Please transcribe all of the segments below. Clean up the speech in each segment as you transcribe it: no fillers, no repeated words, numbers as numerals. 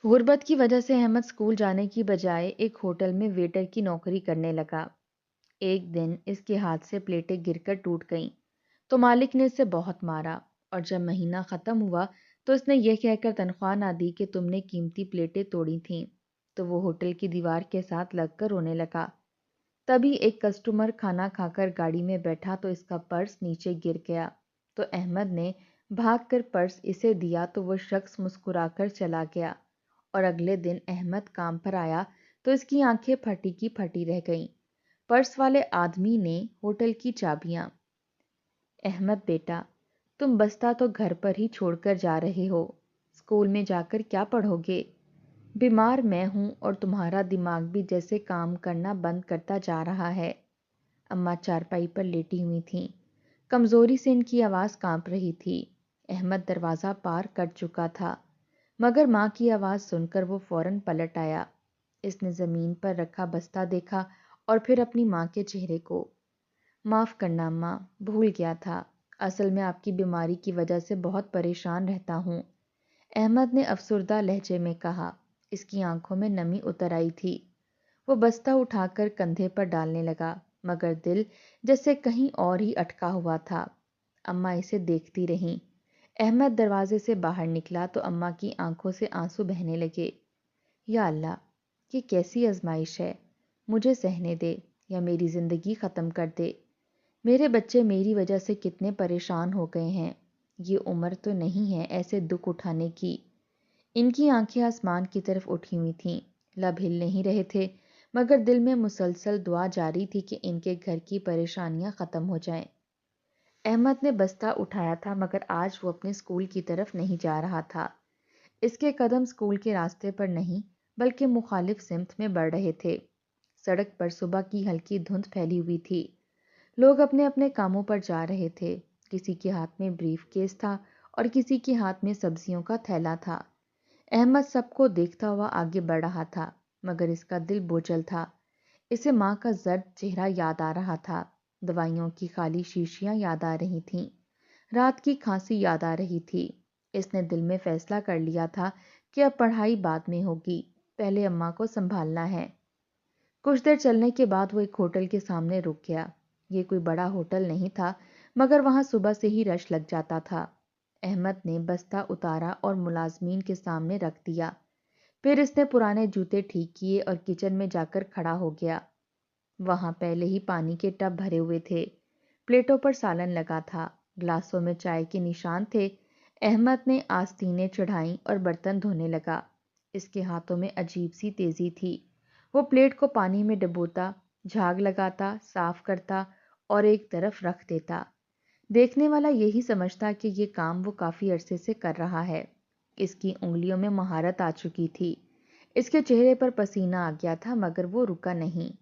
غربت کی وجہ سے احمد اسکول جانے کی بجائے ایک ہوٹل میں ویٹر کی نوکری کرنے لگا۔ ایک دن اس کے ہاتھ سے پلیٹیں گر کر ٹوٹ گئیں تو مالک نے اسے بہت مارا، اور جب مہینہ ختم ہوا تو اس نے یہ کہہ کر تنخواہ نہ دی کہ تم نے قیمتی پلیٹیں توڑی تھیں، تو وہ ہوٹل کی دیوار کے ساتھ لگ کر رونے لگا۔ تبھی ایک کسٹمر کھانا کھا کر گاڑی میں بیٹھا تو اس کا پرس نیچے گر گیا، تو احمد نے بھاگ کر پرس اسے دیا تو وہ شخص مسکرا کر چلا گیا، اور اگلے دن احمد کام پر آیا تو اس کی آنکھیں پھٹی کی پھٹی رہ گئیں۔ پرس والے آدمی نے ہوٹل کی چابیاں: احمد بیٹا، تم بستہ تو گھر پر ہی چھوڑ کر جا رہے ہو، اسکول میں جا کر کیا پڑھو گے؟ بیمار میں ہوں اور تمہارا دماغ بھی جیسے کام کرنا بند کرتا جا رہا ہے۔ اماں چارپائی پر لیٹی ہوئی تھیں، کمزوری سے ان کی آواز کانپ رہی تھی۔ احمد دروازہ پار کر چکا تھا، مگر ماں کی آواز سن کر وہ فوراً پلٹ آیا۔ اس نے زمین پر رکھا بستہ دیکھا اور پھر اپنی ماں کے چہرے کو۔ معاف کرنا اماں، بھول گیا تھا، اصل میں آپ کی بیماری کی وجہ سے بہت پریشان رہتا ہوں، احمد نے افسردہ لہجے میں کہا۔ اس کی آنکھوں میں نمی اتر آئی تھی۔ وہ بستہ اٹھا کر کندھے پر ڈالنے لگا، مگر دل جیسے کہیں اور ہی اٹکا ہوا تھا۔ اماں اسے دیکھتی رہیں۔ احمد دروازے سے باہر نکلا تو اماں کی آنکھوں سے آنسو بہنے لگے۔ یا اللہ، یہ کیسی آزمائش ہے، مجھے سہنے دے یا میری زندگی ختم کر دے۔ میرے بچے میری وجہ سے کتنے پریشان ہو گئے ہیں، یہ عمر تو نہیں ہے ایسے دکھ اٹھانے کی۔ ان کی آنکھیں آسمان کی طرف اٹھی ہوئی تھیں، لب ہل نہیں رہے تھے، مگر دل میں مسلسل دعا جاری تھی کہ ان کے گھر کی پریشانیاں ختم ہو جائیں۔ احمد نے بستہ اٹھایا تھا، مگر آج وہ اپنے اسکول کی طرف نہیں جا رہا تھا۔ اس کے قدم اسکول کے راستے پر نہیں بلکہ مخالف سمت میں بڑھ رہے تھے۔ سڑک پر صبح کی ہلکی دھند پھیلی ہوئی تھی، لوگ اپنے اپنے کاموں پر جا رہے تھے۔ کسی کے ہاتھ میں بریف کیس تھا اور کسی کے ہاتھ میں سبزیوں کا تھیلا تھا۔ احمد سب کو دیکھتا ہوا آگے بڑھ رہا تھا، مگر اس کا دل بوجھل تھا۔ اسے ماں کا زرد چہرہ یاد آ رہا تھا، دوائیوں کی خالی شیشیاں یاد آ رہی تھیں، رات کی کھانسی یاد آ رہی تھی۔ اس نے دل میں فیصلہ کر لیا تھا کہ اب پڑھائی بعد میں ہوگی، پہلے اماں کو سنبھالنا ہے۔ کچھ دیر چلنے کے بعد وہ ایک ہوٹل کے سامنے رک گیا۔ یہ کوئی بڑا ہوٹل نہیں تھا، مگر وہاں صبح سے ہی رش لگ جاتا تھا۔ احمد نے بستہ اتارا اور ملازمین کے سامنے رکھ دیا۔ پھر اس نے پرانے جوتے ٹھیک کیے اور کچن میں جا کر کھڑا ہو گیا۔ وہاں پہلے ہی پانی کے ٹب بھرے ہوئے تھے، پلیٹوں پر سالن لگا تھا، گلاسوں میں چائے کے نشان تھے۔ احمد نے آستینیں چڑھائیں اور برتن دھونے لگا۔ اس کے ہاتھوں میں عجیب سی تیزی تھی۔ وہ پلیٹ کو پانی میں ڈبوتا، جھاگ لگاتا، صاف کرتا اور ایک طرف رکھ دیتا۔ دیکھنے والا یہی سمجھتا کہ یہ کام وہ کافی عرصے سے کر رہا ہے۔ اس کی انگلیوں میں مہارت آ چکی تھی۔ اس کے چہرے پر پسینہ آ گیا تھا، مگر وہ رکا نہیں۔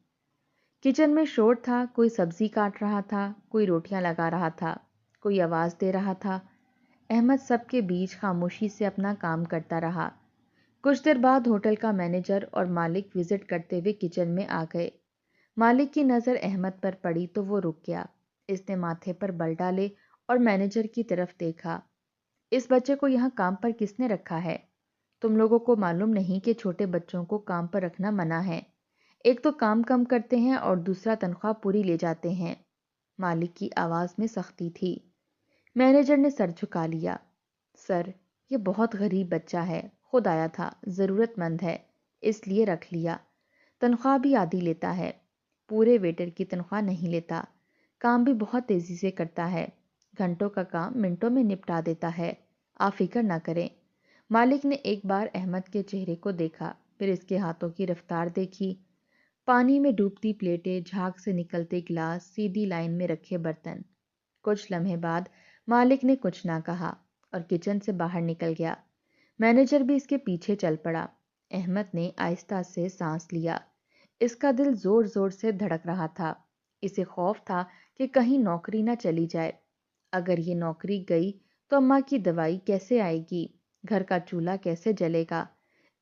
کچن میں شور تھا، کوئی سبزی کاٹ رہا تھا، کوئی روٹیاں لگا رہا تھا، کوئی آواز دے رہا تھا۔ احمد سب کے بیچ خاموشی سے اپنا کام کرتا رہا۔ کچھ دیر بعد ہوٹل کا مینیجر اور مالک وزٹ کرتے ہوئے کچن میں آ گئے۔ مالک کی نظر احمد پر پڑی تو وہ رک گیا۔ اس نے ماتھے پر بل ڈالے اور مینیجر کی طرف دیکھا۔ اس بچے کو یہاں کام پر کس نے رکھا ہے؟ تم لوگوں کو معلوم نہیں کہ چھوٹے بچوں کو کام پر رکھنا منع ہے؟ ایک تو کام کم کرتے ہیں اور دوسرا تنخواہ پوری لے جاتے ہیں۔ مالک کی آواز میں سختی تھی۔ مینیجر نے سر جھکا لیا۔ سر، یہ بہت غریب بچہ ہے، خود آیا تھا، ضرورت مند ہے، اس لیے رکھ لیا۔ تنخواہ بھی آدھی لیتا ہے، پورے ویٹر کی تنخواہ نہیں لیتا۔ کام بھی بہت تیزی سے کرتا ہے، گھنٹوں کا کام منٹوں میں نپٹا دیتا ہے، آپ فکر نہ کریں۔ مالک نے ایک بار احمد کے چہرے کو دیکھا، پھر اس کے ہاتھوں کی رفتار دیکھی۔ پانی میں ڈوبتی پلیٹیں، جھاگ سے نکلتے گلاس، سیدھی لائن میں رکھے برتن۔ کچھ لمحے بعد مالک نے کچھ نہ کہا اور کچن سے باہر نکل گیا۔ مینیجر بھی اس کے پیچھے چل پڑا۔ احمد نے آہستہ سے سانس لیا۔ اس کا دل زور زور سے دھڑک رہا تھا۔ اسے خوف تھا کہ کہیں نوکری نہ چلی جائے۔ اگر یہ نوکری گئی تو اماں کی دوائی کیسے آئے گی، گھر کا چولہا کیسے جلے گا؟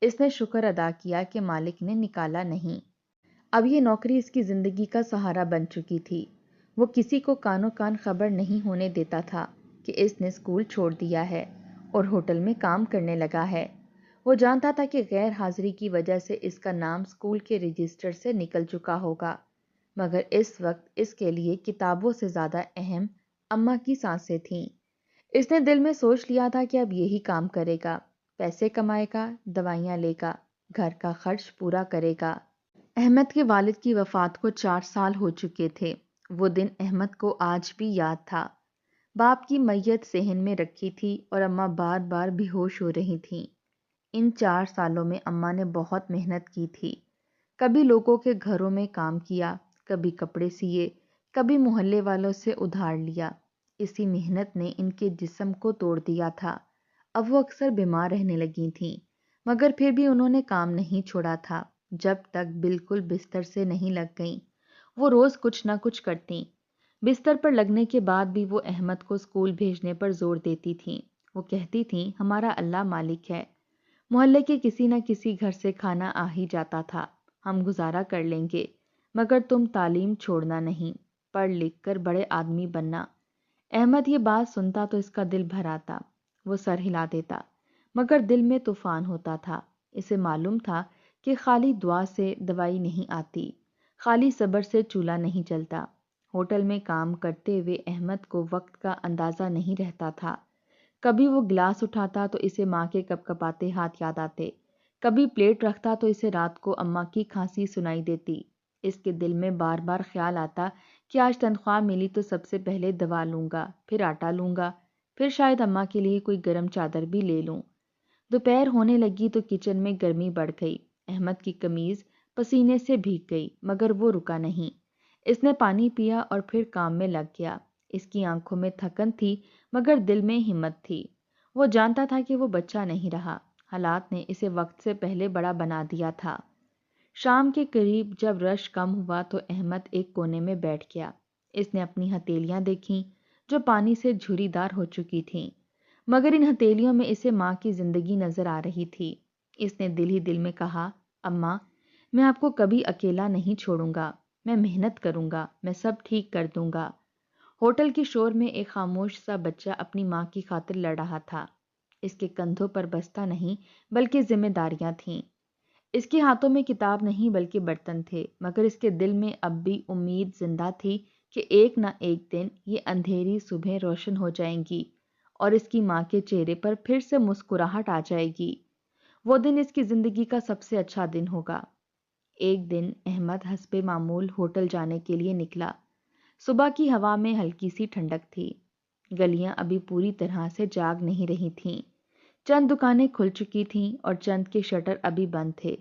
اس نے شکر ادا کیا کہ مالک نے نکالا نہیں۔ اب یہ نوکری اس کی زندگی کا سہارا بن چکی تھی۔ وہ کسی کو کانوں کان خبر نہیں ہونے دیتا تھا کہ اس نے اسکول چھوڑ دیا ہے اور ہوٹل میں کام کرنے لگا ہے۔ وہ جانتا تھا کہ غیر حاضری کی وجہ سے اس کا نام اسکول کے رجسٹر سے نکل چکا ہوگا، مگر اس وقت اس کے لیے کتابوں سے زیادہ اہم اماں کی سانسیں تھیں۔ اس نے دل میں سوچ لیا تھا کہ اب یہی کام کرے گا، پیسے کمائے گا، دوائیاں لے گا، گھر کا خرچ پورا کرے گا۔ احمد کے والد کی وفات کو 4 سال ہو چکے تھے۔ وہ دن احمد کو آج بھی یاد تھا۔ باپ کی میت صحن میں رکھی تھی اور اماں بار بار بے ہوش ہو رہی تھیں۔ ان 4 سالوں میں اماں نے بہت محنت کی تھی۔ کبھی لوگوں کے گھروں میں کام کیا، کبھی کپڑے سیے، کبھی محلے والوں سے ادھار لیا۔ اسی محنت نے ان کے جسم کو توڑ دیا تھا۔ اب وہ اکثر بیمار رہنے لگی تھیں، مگر پھر بھی انہوں نے کام نہیں چھوڑا تھا جب تک بالکل بستر سے نہیں لگ گئیں۔ وہ روز کچھ نہ کچھ کرتیں۔ بستر پر لگنے کے بعد بھی وہ احمد کو اسکول بھیجنے پر زور دیتی تھیں۔ وہ کہتی تھیں، ہمارا اللہ مالک ہے، محلے کے کسی نہ کسی گھر سے کھانا آ ہی جاتا تھا، ہم گزارا کر لیں گے، مگر تم تعلیم چھوڑنا نہیں، پڑھ لکھ کر بڑے آدمی بننا۔ احمد یہ بات سنتا تو اس کا دل بھر آتا، وہ سر ہلا دیتا، مگر دل میں طوفان ہوتا تھا۔ اسے معلوم تھا کہ خالی دعا سے دوائی نہیں آتی، خالی صبر سے چولہا نہیں چلتا۔ ہوٹل میں کام کرتے ہوئے احمد کو وقت کا اندازہ نہیں رہتا تھا۔ کبھی وہ گلاس اٹھاتا تو اسے ماں کے کپ کپاتے ہاتھ یاد آتے، کبھی پلیٹ رکھتا تو اسے رات کو اماں کی کھانسی سنائی دیتی۔ اس کے دل میں بار بار خیال آتا کہ آج تنخواہ ملی تو سب سے پہلے دوا لوں گا، پھر آٹا لوں گا، پھر شاید اماں کے لیے کوئی گرم چادر بھی لے لوں۔ دوپہر ہونے لگی تو کچن میں گرمی بڑھ گئی۔ احمد کی قمیض پسینے سے بھیگ گئی، مگر وہ رکا نہیں۔ اس نے پانی پیا اور پھر کام میں لگ گیا۔ اس کی آنکھوں میں تھکن تھی، مگر دل میں ہمت تھی۔ وہ جانتا تھا کہ وہ بچہ نہیں رہا، حالات نے اسے وقت سے پہلے بڑا بنا دیا تھا۔ شام کے قریب جب رش کم ہوا تو احمد ایک کونے میں بیٹھ گیا۔ اس نے اپنی ہتھیلیاں دیکھیں جو پانی سے جھری دار ہو چکی تھیں، مگر ان ہتھیلیوں میں اسے ماں کی زندگی نظر آ رہی تھی۔ اس نے دل ہی دل میں کہا، اماں، میں آپ کو کبھی اکیلا نہیں چھوڑوں گا، میں محنت کروں گا، میں سب ٹھیک کر دوں گا۔ ہوٹل کی شور میں ایک خاموش سا بچہ اپنی ماں کی خاطر لڑ رہا تھا۔ اس کے کندھوں پر بستہ نہیں بلکہ ذمہ داریاں تھیں۔ اس کے ہاتھوں میں کتاب نہیں بلکہ برتن تھے، مگر اس کے دل میں اب بھی امید زندہ تھی کہ ایک نہ ایک دن یہ اندھیری صبحیں روشن ہو جائیں گی اور اس کی ماں کے چہرے پر پھر سے مسکراہٹ آ جائے گی۔ وہ دن اس کی زندگی کا سب سے اچھا دن ہوگا۔ ایک دن احمد حسب معمول ہوٹل جانے کے لیے نکلا۔ صبح کی ہوا میں ہلکی سی ٹھنڈک تھی۔ گلیاں ابھی پوری طرح سے جاگ نہیں رہی تھیں۔ چند دکانیں کھل چکی تھیں اور چند کے شٹر ابھی بند تھے۔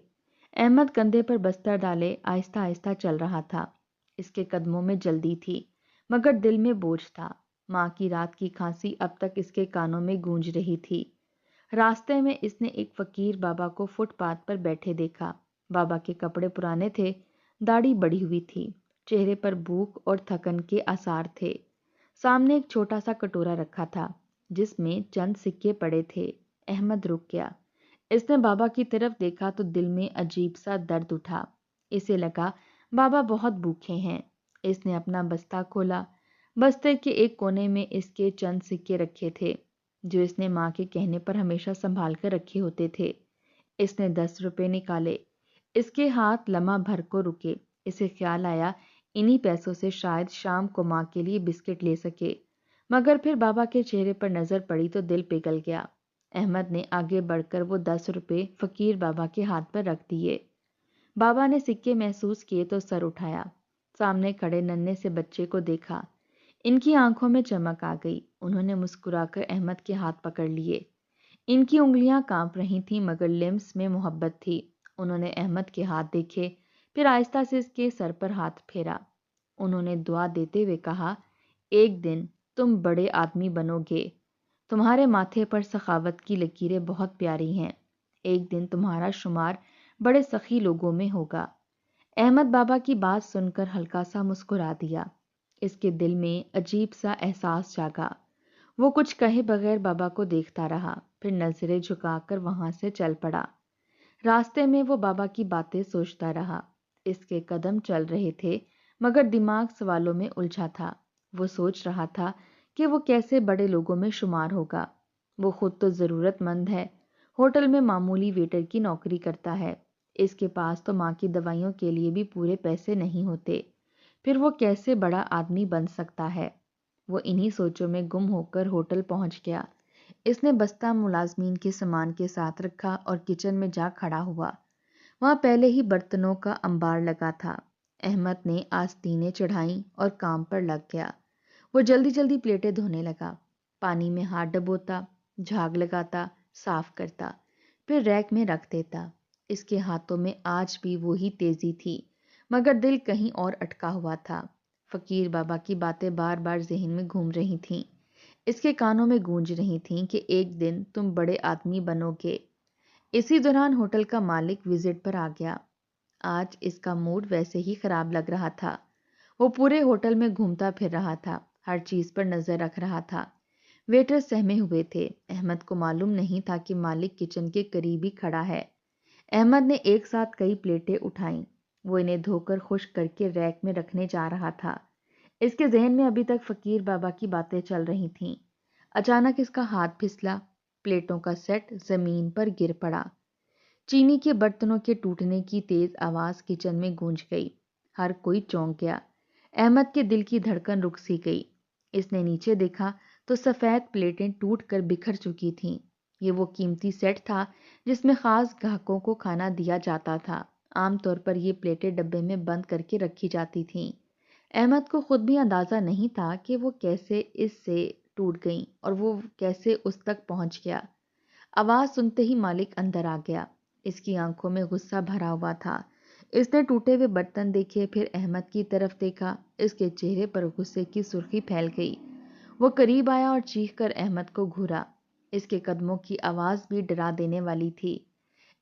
احمد کندھے پر بستر ڈالے آہستہ آہستہ چل رہا تھا۔ اس کے قدموں میں جلدی تھی، مگر دل میں بوجھ تھا۔ ماں کی رات کی کھانسی اب تک اس کے کانوں میں گونج رہی تھی۔ راستے میں اس نے ایک فقیر بابا کو فٹ پاتھ پر بیٹھے دیکھا۔ بابا کے کپڑے پرانے تھے، داڑھی بڑھی ہوئی تھی، چہرے پر بھوک اور تھکن کے آثار تھے۔ سامنے ایک چھوٹا سا کٹورا رکھا تھا جس میں چند سکے پڑے تھے۔ احمد رک گیا۔ اس نے بابا کی طرف دیکھا تو دل میں عجیب سا درد اٹھا۔ اسے لگا بابا بہت بھوکے ہیں۔ اس نے اپنا بستہ کھولا۔ بستے کے ایک کونے میں اس کے چند سکے رکھے تھے جو اس نے ماں کے کہنے پر ہمیشہ سنبھال کر رکھے ہوتے تھے۔ اس نے 10 روپے نکالے۔ اس کے ہاتھ لمحہ بھر کو رکے۔ اسے خیال آیا انہی پیسوں سے شاید شام کو ماں کے لیے بسکٹ لے سکے، مگر پھر بابا کے چہرے پر نظر پڑی تو دل پگھل گیا۔ احمد نے آگے بڑھ کر وہ 10 روپے فقیر بابا کے ہاتھ پر رکھ دیے۔ بابا نے سکے محسوس کیے تو سر اٹھایا۔ سامنے کھڑے ننھے سے بچے کو دیکھا۔ ان کی آنکھوں میں چمک آ گئی۔ انہوں نے مسکرا کر احمد کے ہاتھ پکڑ لیے۔ ان کی انگلیاں کانپ رہی تھیں مگر لمس میں محبت تھی۔ انہوں نے احمد کے ہاتھ دیکھے، پھر آہستہ سے اس کے سر پر ہاتھ پھیرا۔ انہوں نے دعا دیتے ہوئے کہا، ایک دن تم بڑے آدمی بنو گے، تمہارے ماتھے پر سخاوت کی لکیریں بہت پیاری ہیں، ایک دن تمہارا شمار بڑے سخی لوگوں میں ہوگا۔ احمد بابا کی بات سن کر ہلکا سا مسکرا دیا۔ اس کے دل میں عجیب سا احساس جاگا۔ وہ کچھ کہے بغیر بابا کو دیکھتا رہا، پھر نظریں جھکا کر وہاں سے چل پڑا۔ راستے میں وہ بابا کی باتیں سوچتا رہا۔ اس کے قدم چل رہے تھے مگر دماغ سوالوں میں الجھا تھا۔ وہ سوچ رہا تھا کہ وہ کیسے بڑے لوگوں میں شمار ہوگا۔ وہ خود تو ضرورت مند ہے، ہوٹل میں معمولی ویٹر کی نوکری کرتا ہے۔ اس کے پاس تو ماں کی دوائیوں کے لیے بھی پورے پیسے نہیں ہوتے، پھر وہ کیسے بڑا آدمی بن سکتا ہے؟ وہ انہی سوچوں میں گم ہو کر ہوٹل پہنچ گیا۔ اس نے بستہ ملازمین کے سامان کے ساتھ رکھا اور کچن میں جا کھڑا ہوا۔ وہاں پہلے ہی برتنوں کا انبار لگا تھا۔ احمد نے آستینیں چڑھائیں اور کام پر لگ گیا۔ وہ جلدی جلدی پلیٹیں دھونے لگا، پانی میں ہاتھ ڈبوتا، جھاگ لگاتا، صاف کرتا، پھر ریک میں رکھ دیتا۔ اس کے ہاتھوں میں آج بھی وہی تیزی تھی، مگر دل کہیں اور اٹکا ہوا تھا۔ فقیر بابا کی باتیں بار بار ذہن میں گھوم رہی تھیں، اس کے کانوں میں گونج رہی تھیں کہ ایک دن تم بڑے آدمی بنو گے۔ اسی دوران ہوٹل کا مالک وزٹ پر آ گیا۔ آج اس کا موڈ ویسے ہی خراب لگ رہا تھا۔ وہ پورے ہوٹل میں گھومتا پھر رہا تھا، ہر چیز پر نظر رکھ رہا تھا۔ ویٹر سہمے ہوئے تھے۔ احمد کو معلوم نہیں تھا کہ مالک کچن کے قریب ہی کھڑا ہے۔ احمد نے ایک ساتھ کئی پلیٹیں اٹھائیں۔ وہ انہیں دھو کر خشک کر کے ریک میں رکھنے جا رہا تھا۔ اس کے ذہن میں ابھی تک فقیر بابا کی باتیں چل رہی تھیں۔ اچانک اس کا ہاتھ پھسلا، پلیٹوں کا سیٹ زمین پر گر پڑا۔ چینی کے برتنوں کے ٹوٹنے کی تیز آواز کچن میں گونج گئی۔ ہر کوئی چونک گیا۔ احمد کے دل کی دھڑکن رک سی گئی۔ اس نے نیچے دیکھا تو سفید پلیٹیں ٹوٹ کر بکھر چکی تھیں۔ یہ وہ قیمتی سیٹ تھا جس میں خاص گاہکوں کو کھانا دیا جاتا تھا۔ عام طور پر یہ پلیٹیں ڈبے میں بند کر کے رکھی جاتی تھیں۔ احمد کو خود بھی اندازہ نہیں تھا کہ وہ کیسے اس سے ٹوٹ گئیں اور وہ کیسے اس تک پہنچ گیا۔ آواز سنتے ہی مالک اندر آ گیا۔ اس کی آنکھوں میں غصہ بھرا ہوا تھا۔ اس نے ٹوٹے ہوئے برتن دیکھے، پھر احمد کی طرف دیکھا۔ اس کے چہرے پر غصے کی سرخی پھیل گئی۔ وہ قریب آیا اور چیخ کر احمد کو گھورا۔ اس کے قدموں کی آواز بھی ڈرا دینے والی تھی۔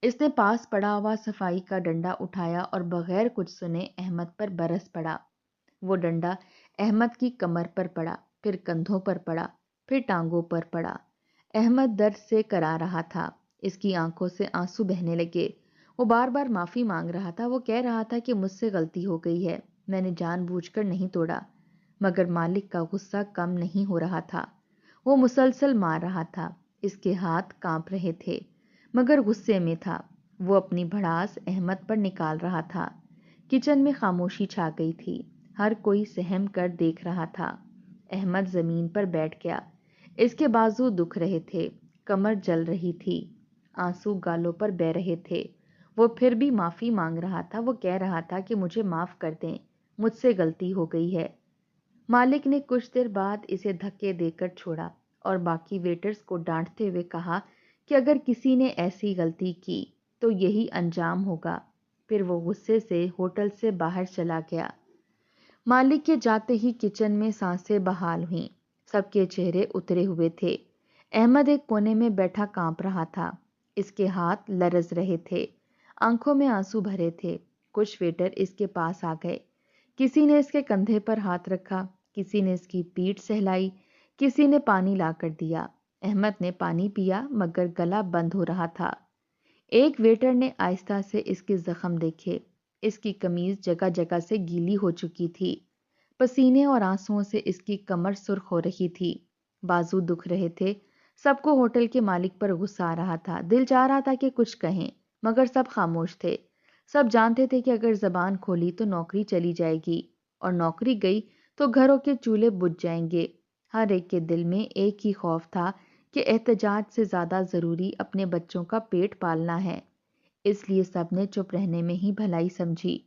اس نے پاس پڑا ہوا صفائی کا ڈنڈا اٹھایا اور بغیر کچھ سنے احمد پر برس پڑا۔ وہ ڈنڈا احمد کی کمر پر پڑا، پھر کندھوں پر پڑا، پھر ٹانگوں پر پڑا۔ احمد درد سے کرا رہا تھا۔ اس کی آنکھوں سے آنسو بہنے لگے۔ وہ بار بار معافی مانگ رہا تھا۔ وہ کہہ رہا تھا کہ مجھ سے غلطی ہو گئی ہے، میں نے جان بوجھ کر نہیں توڑا۔ مگر مالک کا غصہ کم نہیں ہو رہا تھا۔ وہ مسلسل مار رہا تھا۔ اس کے ہاتھ کانپ رہے تھے، مگر غصے میں تھا۔ وہ اپنی بھڑاس احمد پر نکال رہا تھا۔ کچن میں خاموشی چھا گئی تھی۔ ہر کوئی سہم کر دیکھ رہا تھا۔ احمد زمین پر بیٹھ گیا۔ اس کے بازو دکھ رہے تھے، کمر جل رہی تھی، آنسو گالوں پر بہہ رہے تھے۔ وہ پھر بھی معافی مانگ رہا تھا۔ وہ کہہ رہا تھا کہ مجھے معاف کر دیں، مجھ سے غلطی ہو گئی ہے۔ مالک نے کچھ دیر بعد اسے دھکے دے کر چھوڑا اور باقی ویٹرز کو ڈانٹتے ہوئے کہا کہ اگر کسی نے ایسی غلطی کی تو یہی انجام ہوگا۔ پھر وہ غصے سے ہوٹل سے باہر چلا گیا۔ مالک کے جاتے ہی کچن میں سانسیں بحال ہوئیں۔ سب کے چہرے اترے ہوئے تھے۔ احمد ایک کونے میں بیٹھا کانپ رہا تھا۔ اس کے ہاتھ لرز رہے تھے، آنکھوں میں آنسو بھرے تھے۔ کچھ ویٹر اس کے پاس آ گئے۔ کسی نے اس کے کندھے پر ہاتھ رکھا، کسی نے اس کی پیٹھ سہلائی، کسی نے پانی لا کر دیا۔ احمد نے پانی پیا مگر گلا بند ہو رہا تھا۔ ایک ویٹر نے آہستہ سے اس کے زخم دیکھے۔ اس کی قمیض جگہ جگہ سے گیلی ہو چکی تھی۔ پسینے اور آنسوؤں سے اس کی کمر سرخ ہو رہی تھی، بازو دکھ رہے تھے۔ سب کو ہوٹل کے مالک پر غصہ آ رہا تھا۔ دل چاہ رہا تھا کہ کچھ کہیں، مگر سب خاموش تھے۔ سب جانتے تھے کہ اگر زبان کھولی تو نوکری چلی جائے گی، اور نوکری گئی تو گھروں کے چولہے بجھ جائیں گے۔ ہر ایک کے دل میں ایک ہی خوف تھا کہ احتجاج سے زیادہ ضروری اپنے بچوں کا پیٹ پالنا ہے۔ اس لیے سب نے چپ رہنے میں ہی بھلائی سمجھی۔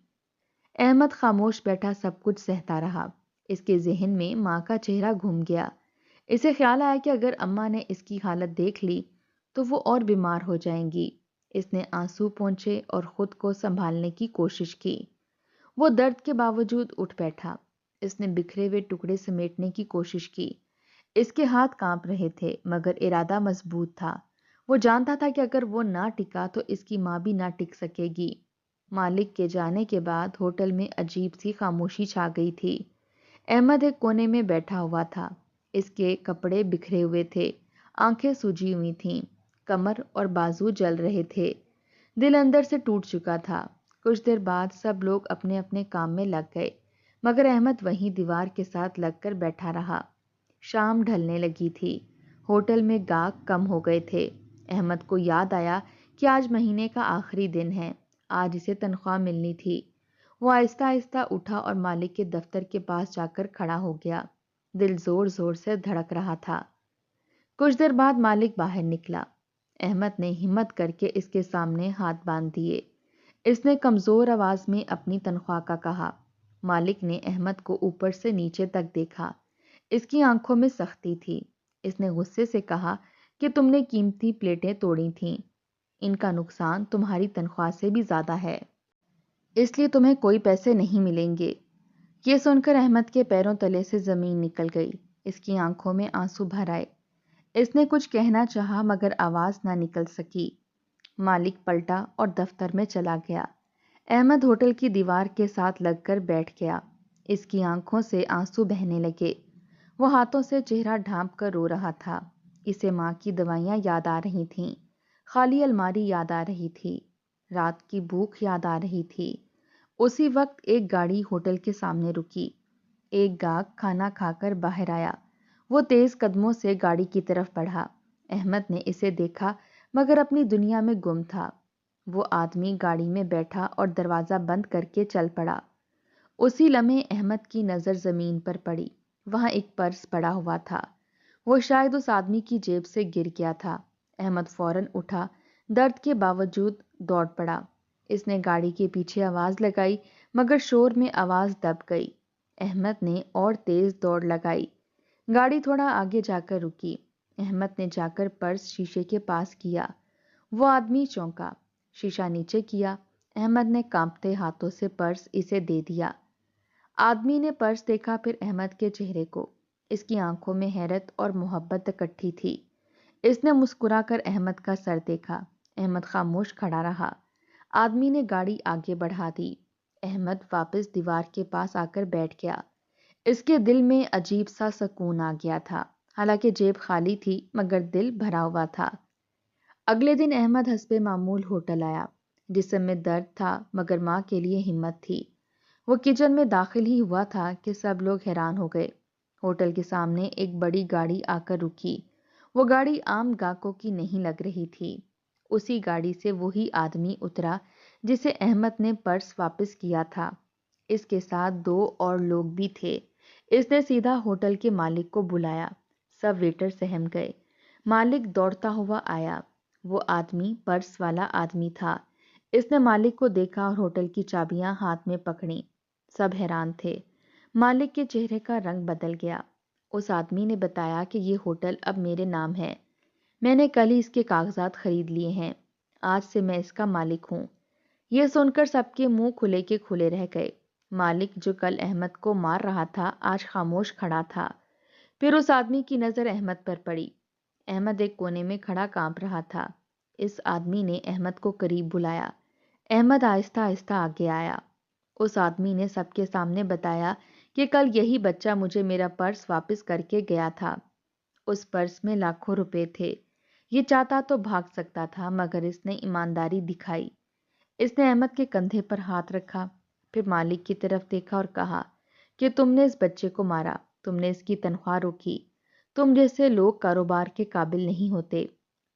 احمد خاموش بیٹھا سب کچھ سہتا رہا۔ اس کے ذہن میں ماں کا چہرہ گھوم گیا۔ اسے خیال آیا کہ اگر اماں نے اس کی حالت دیکھ لی تو وہ اور بیمار ہو جائیں گی۔ اس نے آنسو پونچھے اور خود کو سنبھالنے کی کوشش کی۔ وہ درد کے باوجود اٹھ بیٹھا۔ اس نے بکھرے ہوئے ٹکڑے سمیٹنے کی کوشش کی۔ اس کے ہاتھ کانپ رہے تھے مگر ارادہ مضبوط تھا۔ وہ جانتا تھا کہ اگر وہ نہ ٹکا تو اس کی ماں بھی نہ ٹک سکے گی۔ مالک کے جانے کے بعد ہوٹل میں عجیب سی خاموشی چھا گئی تھی۔ احمد ایک کونے میں بیٹھا ہوا تھا۔ اس کے کپڑے بکھرے ہوئے تھے، آنکھیں سوجی ہوئی تھیں، کمر اور بازو جل رہے تھے، دل اندر سے ٹوٹ چکا تھا۔ کچھ دیر بعد سب لوگ اپنے اپنے کام میں لگ گئے، مگر احمد وہیں دیوار کے ساتھ لگ کر بیٹھا رہا۔ شام ڈھلنے لگی تھی۔ ہوٹل میں گاہک کم ہو گئے تھے۔ احمد کو یاد آیا کہ آج مہینے کا آخری دن ہے، آج اسے تنخواہ ملنی تھی۔ وہ آہستہ آہستہ اٹھا اور مالک کے دفتر کے پاس جا کر کھڑا ہو گیا۔ دل زور زور سے دھڑک رہا تھا۔ کچھ دیر بعد مالک باہر نکلا۔ احمد نے ہمت کر کے اس کے سامنے ہاتھ باندھ دیے۔ اس نے کمزور آواز میں اپنی تنخواہ کا کہا۔ مالک نے احمد کو اوپر سے نیچے تک دیکھا۔ اس کی آنکھوں میں سختی تھی۔ اس نے غصے سے کہا کہ تم نے قیمتی پلیٹیں توڑی تھیں، ان کا نقصان تمہاری تنخواہ سے بھی زیادہ ہے، اس لیے تمہیں کوئی پیسے نہیں ملیں گے۔ یہ سن کر احمد کے پیروں تلے سے زمین نکل گئی۔ اس کی آنکھوں میں آنسو بھر آئے۔ اس نے کچھ کہنا چاہا مگر آواز نہ نکل سکی۔ مالک پلٹا اور دفتر میں چلا گیا۔ احمد ہوٹل کی دیوار کے ساتھ لگ کر بیٹھ گیا۔ اس کی آنکھوں سے آنسو بہنے لگے۔ وہ ہاتھوں سے چہرہ ڈھانپ کر رو رہا تھا۔ اسے ماں کی دوائیاں یاد آ رہی تھیں، خالی الماری یاد آ رہی تھی، رات کی بھوک یاد آ رہی تھی۔ اسی وقت ایک گاڑی ہوٹل کے سامنے رکی۔ ایک گاہک کھانا کھا کر باہر آیا۔ وہ تیز قدموں سے گاڑی کی طرف بڑھا۔ احمد نے اسے دیکھا مگر اپنی دنیا میں گم تھا۔ وہ آدمی گاڑی میں بیٹھا اور دروازہ بند کر کے چل پڑا۔ اسی لمحے احمد کی نظر زمین پر پڑی۔ وہاں ایک پرس پڑا ہوا تھا۔ وہ شاید اس آدمی کی جیب سے گر گیا تھا۔ احمد فوراً اٹھا، درد کے باوجود دوڑ پڑا۔ اس نے گاڑی کے پیچھے آواز لگائی مگر شور میں آواز دب گئی۔ احمد نے اور تیز دوڑ لگائی۔ گاڑی تھوڑا آگے جا کر رکی۔ احمد نے جا کر پرس شیشے کے پاس کیا۔ وہ آدمی چونکا، شیشہ نیچے کیا۔ احمد نے کانپتے ہاتھوں سے پرس اسے دے دیا۔ آدمی نے پرس دیکھا، پھر احمد کے چہرے کو۔ اس کی آنکھوں میں حیرت اور محبت اکٹھی تھی۔ اس نے مسکرا کر احمد کا سر دیکھا۔ احمد خاموش کھڑا رہا۔ آدمی نے گاڑی آگے بڑھا دی۔ احمد واپس دیوار کے پاس آ کر بیٹھ گیا۔ اس کے دل میں عجیب سا سکون آ گیا تھا۔ حالانکہ جیب خالی تھی مگر دل بھرا ہوا تھا۔ اگلے دن احمد حسب معمول ہوٹل آیا۔ جسم میں درد تھا مگر ماں کے لیے ہمت تھی۔ وہ کچن میں داخل ہی ہوا تھا کہ سب لوگ حیران ہو گئے۔ ہوٹل کے سامنے ایک بڑی گاڑی آ کر رکی۔ وہ گاڑی عام گاہکوں کی نہیں لگ رہی تھی۔ اسی گاڑی سے وہی آدمی اترا جسے احمد نے پرس واپس کیا تھا۔ اس کے ساتھ 2 اور لوگ بھی تھے۔ اس نے سیدھا ہوٹل کے مالک کو بلایا۔ سب ویٹر سہم گئے۔ مالک دوڑتا ہوا آیا۔ وہ آدمی پرس والا آدمی تھا۔ اس نے مالک کو دیکھا اور ہوٹل کی چابیاں ہاتھ میں پکڑیں۔ سب حیران تھے۔ مالک کے چہرے کا رنگ بدل گیا۔ اس آدمی نے بتایا کہ یہ ہوٹل اب میرے نام ہے۔ میں نے کل ہی اس کے کاغذات خرید لیے ہیں۔ آج سے میں اس کا مالک ہوں۔ یہ سن کر سب کے منہ کھلے کے کھلے رہ گئے۔ مالک جو کل احمد کو مار رہا تھا آج خاموش کھڑا تھا۔ پھر اس آدمی کی نظر احمد پر پڑی۔ احمد ایک کونے میں کھڑا کانپ رہا تھا۔ اس آدمی نے احمد کو قریب بلایا۔ احمد آہستہ آہستہ آگے آیا۔ اس آدمی نے سب کے سامنے بتایا کہ کل یہی بچہ مجھے میرا پرس واپس کر کے گیا تھا۔ اس پرس میں لاکھوں روپے تھے۔ یہ چاہتا تو بھاگ سکتا تھا مگر اس نے ایمانداری دکھائی۔ اس نے احمد کے کندھے پر ہاتھ رکھا، پھر مالک کی طرف دیکھا اور کہا کہ تم نے اس بچے کو مارا، تم نے اس کی تنخواہ روکی، تم جیسے لوگ کاروبار کے قابل نہیں ہوتے۔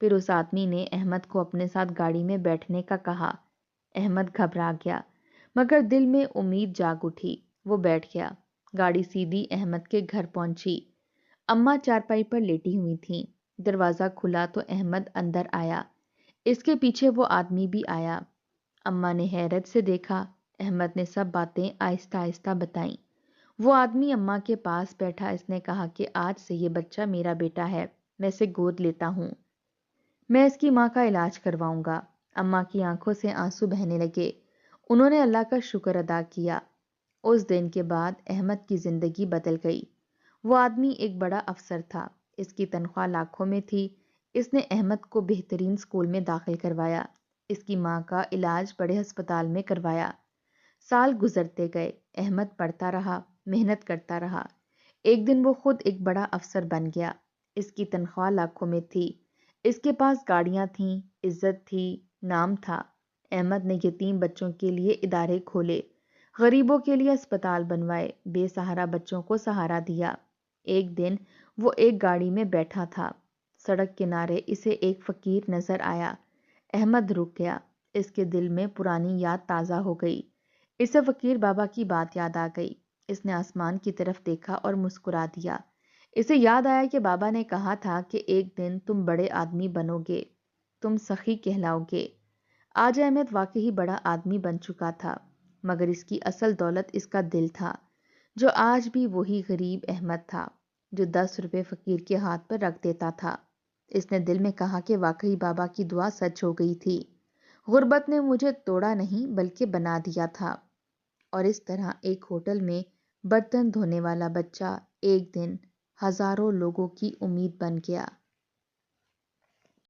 پھر اس آدمی نے احمد کو اپنے ساتھ گاڑی میں بیٹھنے کا کہا۔ احمد گھبرا گیا مگر دل میں امید جاگ اٹھی۔ وہ بیٹھ گیا۔ گاڑی سیدھی احمد کے گھر پہنچی۔ اماں چارپائی پر لیٹی ہوئی تھیں۔ دروازہ کھلا تو احمد اندر آیا۔ اس کے پیچھے وہ آدمی بھی آیا۔ اماں نے حیرت سے دیکھا۔ احمد نے سب باتیں آہستہ آہستہ بتائیں۔ وہ آدمی اماں کے پاس بیٹھا۔ اس نے کہا کہ آج سے یہ بچہ میرا بیٹا ہے، میں اسے گود لیتا ہوں، میں اس کی ماں کا علاج کرواؤں گا۔ اماں کی آنکھوں سے آنسو بہنے لگے۔ انہوں نے اللہ کا شکر ادا کیا۔ اس دن کے بعد احمد کی زندگی بدل گئی۔ وہ آدمی ایک بڑا افسر تھا۔ اس کی تنخواہ لاکھوں میں تھی۔ اس نے احمد کو بہترین اسکول میں داخل کروایا۔ اس کی ماں کا علاج بڑے ہسپتال میں کروایا۔ سال گزرتے گئے۔ احمد پڑھتا رہا، محنت کرتا رہا۔ ایک دن وہ خود ایک بڑا افسر بن گیا۔ اس کی تنخواہ لاکھوں میں تھی۔ اس کے پاس گاڑیاں تھیں، عزت تھی، نام تھا۔ احمد نے یتیم بچوں کے لیے ادارے کھولے، غریبوں کے لیے اسپتال بنوائے، بے سہارا بچوں کو سہارا دیا۔ ایک دن وہ ایک گاڑی میں بیٹھا تھا۔ سڑک کنارے اسے ایک فقیر نظر آیا۔ احمد رک گیا، اس کے دل میں پرانی یاد تازہ ہو گئی۔ اسے فقیر بابا کی بات یاد آ گئی۔ اس نے آسمان کی طرف دیکھا اور مسکرا دیا۔ اسے یاد آیا کہ بابا نے کہا تھا کہ ایک دن تم بڑے آدمی بنو گے، تم سخی کہلاؤ گے۔ آج احمد واقعی بڑا آدمی بن چکا تھا، مگر اس کی اصل دولت اس کا دل تھا، جو آج بھی وہی غریب احمد تھا جو 10 روپے فقیر کے ہاتھ پر رکھ دیتا تھا۔ اس نے دل میں کہا کہ واقعی بابا کی دعا سچ ہو گئی تھی، غربت نے مجھے توڑا نہیں بلکہ بنا دیا تھا۔ اور اس طرح ایک ہوٹل میں برتن دھونے والا بچہ ایک دن ہزاروں لوگوں کی امید بن گیا۔